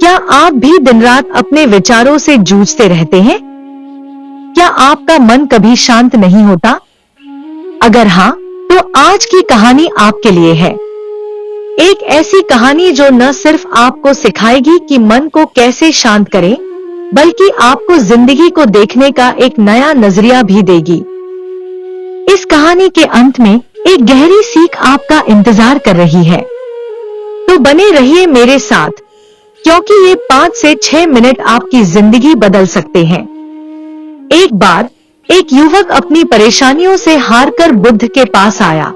क्या आप भी दिन रात अपने विचारों से जूझते रहते हैं? क्या आपका मन कभी शांत नहीं होता? अगर हाँ, तो आज की कहानी आपके लिए है। एक ऐसी कहानी जो न सिर्फ आपको सिखाएगी कि मन को कैसे शांत करें, बल्कि आपको जिंदगी को देखने का एक नया नजरिया भी देगी। इस कहानी के अंत में एक गहरी सीख आपका इंतजार कर रही है। तो बने रहिए मेरे साथ, क्योंकि ये 5 से 6 मिनट आपकी जिंदगी बदल सकते हैं। एक बार एक युवक अपनी परेशानियों से हारकर बुद्ध के पास आया।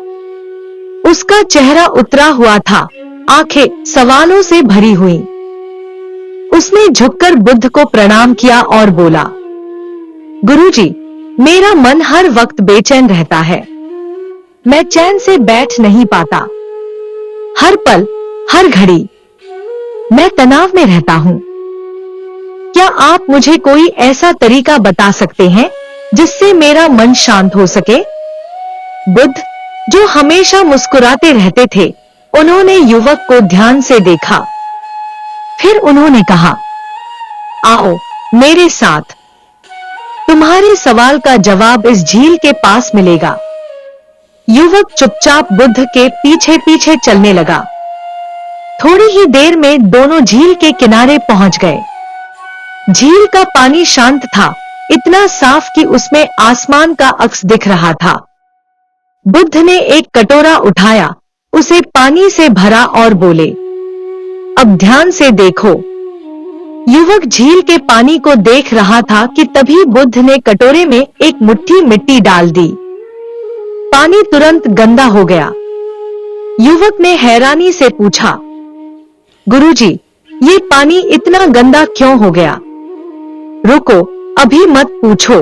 उसका चेहरा उतरा हुआ था, आंखें सवालों से भरी हुई। उसने झुककर बुद्ध को प्रणाम किया और बोला, गुरुजी, मेरा मन हर वक्त बेचैन रहता है। मैं चैन से बैठ नहीं पाता। हर पल, हर घड़ी मैं तनाव में रहता हूँ। क्या आप मुझे कोई ऐसा तरीका बता सकते हैं जिससे मेरा मन शांत हो सके? बुद्ध, जो हमेशा मुस्कुराते रहते थे, उन्होंने युवक को ध्यान से देखा। फिर उन्होंने कहा, आओ मेरे साथ। तुम्हारे सवाल का जवाब इस झील के पास मिलेगा। युवक चुपचाप बुद्ध के पीछे पीछे चलने लगा। थोड़ी ही देर में दोनों झील के किनारे पहुंच गए। झील का पानी शांत था, इतना साफ कि उसमें आसमान का अक्स दिख रहा था। बुद्ध ने एक कटोरा उठाया, उसे पानी से भरा और बोले, अब ध्यान से देखो। युवक झील के पानी को देख रहा था कि तभी बुद्ध ने कटोरे में एक मुट्ठी मिट्टी डाल दी। पानी तुरंत गंदा हो गया। युवक ने हैरानी से पूछा, गुरुजी, ये पानी इतना गंदा क्यों हो गया? रुको, अभी मत पूछो।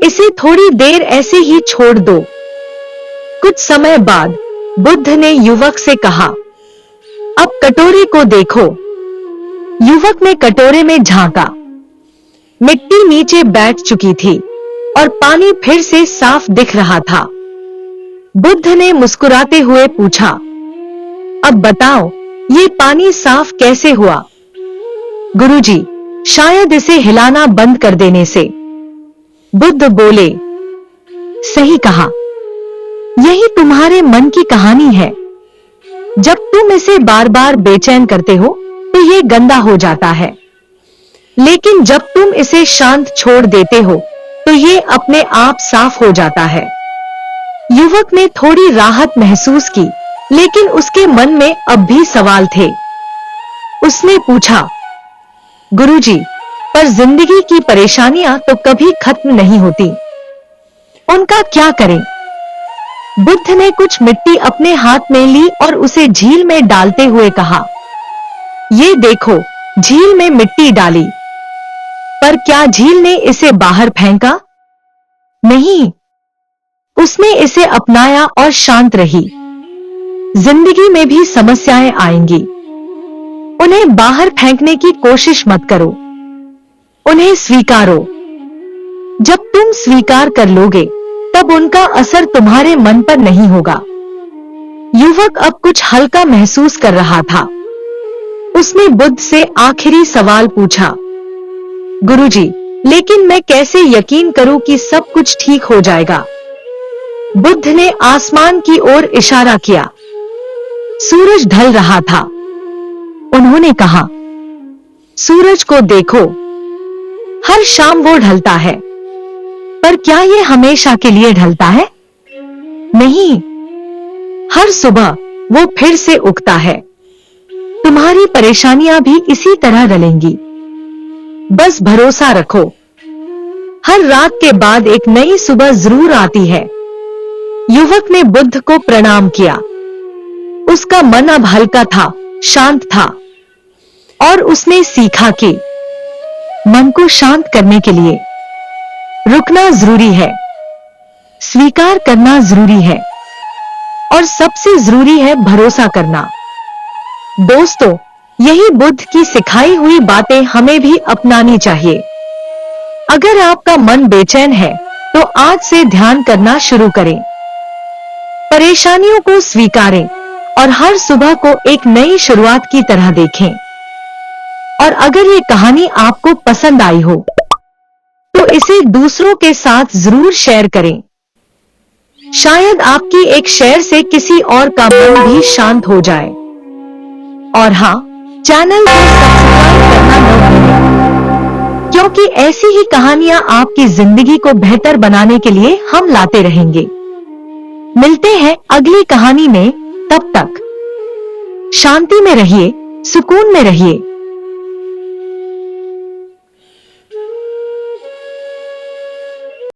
इसे थोड़ी देर ऐसे ही छोड़ दो। कुछ समय बाद बुद्ध ने युवक से कहा, अब कटोरे को देखो। युवक ने कटोरे में झांका। मिट्टी नीचे बैठ चुकी थी और पानी फिर से साफ दिख रहा था। बुद्ध ने मुस्कुराते हुए पूछा, अब बताओ, ये पानी साफ कैसे हुआ? गुरुजी, शायद इसे हिलाना बंद कर देने से। बुद्ध बोले, सही कहा। यही तुम्हारे मन की कहानी है। जब तुम इसे बार बार बेचैन करते हो तो ये गंदा हो जाता है, लेकिन जब तुम इसे शांत छोड़ देते हो तो ये अपने आप साफ हो जाता है। युवक ने थोड़ी राहत महसूस की, लेकिन उसके मन में अब भी सवाल थे। उसने पूछा, गुरुजी, पर जिंदगी की परेशानियां तो कभी खत्म नहीं होती। उनका क्या करें? बुद्ध ने कुछ मिट्टी अपने हाथ में ली और उसे झील में डालते हुए कहा, ये देखो, झील में मिट्टी डाली। पर क्या झील ने इसे बाहर फेंका? नहीं, उसने इसे अपनाया और शांत रही। जिंदगी में भी समस्याएं आएंगी। उन्हें बाहर फेंकने की कोशिश मत करो, उन्हें स्वीकारो। जब तुम स्वीकार कर लोगे, तब उनका असर तुम्हारे मन पर नहीं होगा। युवक अब कुछ हल्का महसूस कर रहा था। उसने बुद्ध से आखिरी सवाल पूछा, गुरुजी, लेकिन मैं कैसे यकीन करूं कि सब कुछ ठीक हो जाएगा? बुद्ध ने आसमान की ओर इशारा किया। सूरज ढल रहा था। उन्होंने कहा, सूरज को देखो, हर शाम वो ढलता है, पर क्या ये हमेशा के लिए ढलता है? नहीं, हर सुबह वो फिर से उगता है। तुम्हारी परेशानियां भी इसी तरह ढलेंगी। बस भरोसा रखो। हर रात के बाद एक नई सुबह जरूर आती है। युवक ने बुद्ध को प्रणाम किया। उसका मन अब हल्का था, शांत था, और उसने सीखा कि मन को शांत करने के लिए रुकना जरूरी है, स्वीकार करना जरूरी है, और सबसे जरूरी है भरोसा करना। दोस्तों, यही बुद्ध की सिखाई हुई बातें हमें भी अपनानी चाहिए। अगर आपका मन बेचैन है, तो आज से ध्यान करना शुरू करें। परेशानियों को स्वीकारें और हर सुबह को एक नई शुरुआत की तरह देखें। और अगर ये कहानी आपको पसंद आई हो तो इसे दूसरों के साथ जरूर शेयर करें। शायद आपकी एक शेयर से किसी और का मन भी शांत हो जाए। और हाँ, चैनल को सब्सक्राइब करना न भूलें, क्योंकि ऐसी ही कहानियां आपकी जिंदगी को बेहतर बनाने के लिए हम लाते रहेंगे। मिलते हैं अगली कहानी में, तब तक शांति में रहिए, सुकून में रहिए।